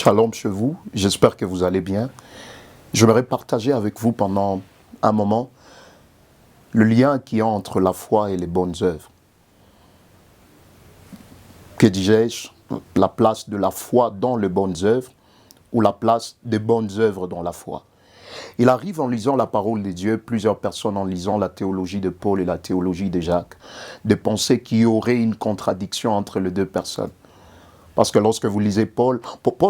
Shalom chez vous, j'espère que vous allez bien. J'aimerais partager avec vous pendant un moment le lien qu'il y a entre la foi et les bonnes œuvres. Que disais-je? La place de la foi dans les bonnes œuvres ou la place des bonnes œuvres dans la foi. Il arrive en lisant la parole de Dieu, plusieurs personnes en lisant la théologie de Paul et la théologie de Jacques, de penser qu'il y aurait une contradiction entre les deux personnes. Parce que lorsque vous lisez Paul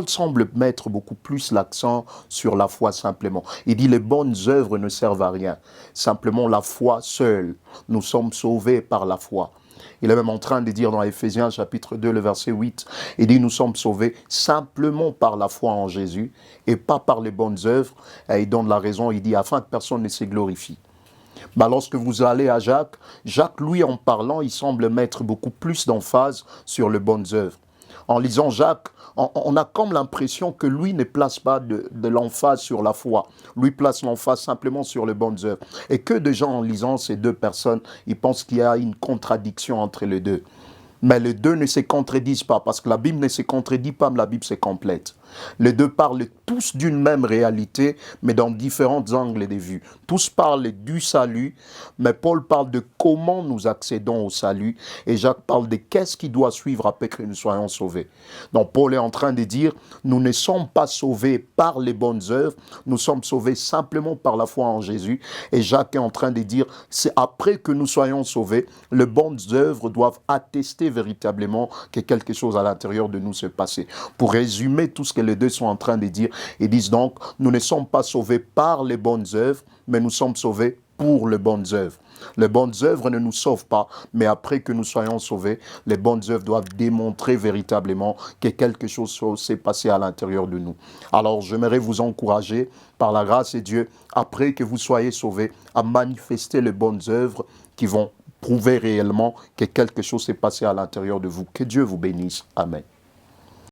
semble mettre beaucoup plus l'accent sur la foi simplement. Il dit les bonnes œuvres ne servent à rien. Simplement la foi seule. Nous sommes sauvés par la foi. Il est même en train de dire dans Éphésiens chapitre 2, le verset 8, il dit nous sommes sauvés simplement par la foi en Jésus et pas par les bonnes œuvres. Et il donne la raison, il dit afin que personne ne se glorifie. Lorsque vous allez à Jacques, lui, en parlant, il semble mettre beaucoup plus d'emphase sur les bonnes œuvres. En lisant Jacques, on a comme l'impression que lui ne place pas de l'emphase sur la foi. Lui place l'emphase simplement sur les bonnes œuvres. Et que de gens, en lisant ces deux personnes, ils pensent qu'il y a une contradiction entre les deux. Mais les deux ne se contredisent pas, parce que la Bible ne se contredit pas, mais la Bible se complète. Les deux parlent tous d'une même réalité, mais dans différents angles de vue. Tous parlent du salut, mais Paul parle de comment nous accédons au salut, et Jacques parle de qu'est-ce qui doit suivre après que nous soyons sauvés. Donc Paul est en train de dire, nous ne sommes pas sauvés par les bonnes œuvres, nous sommes sauvés simplement par la foi en Jésus, et Jacques est en train de dire, c'est après que nous soyons sauvés, les bonnes œuvres doivent attester véritablement que quelque chose à l'intérieur de nous s'est passé. Pour résumer tout ce que les deux sont en train de dire, ils disent donc, nous ne sommes pas sauvés par les bonnes œuvres, mais nous sommes sauvés pour les bonnes œuvres. Les bonnes œuvres ne nous sauvent pas, mais après que nous soyons sauvés, les bonnes œuvres doivent démontrer véritablement que quelque chose s'est passé à l'intérieur de nous. Alors, j'aimerais vous encourager, par la grâce de Dieu, après que vous soyez sauvés, à manifester les bonnes œuvres qui vont prouver réellement que quelque chose s'est passé à l'intérieur de vous. Que Dieu vous bénisse. Amen.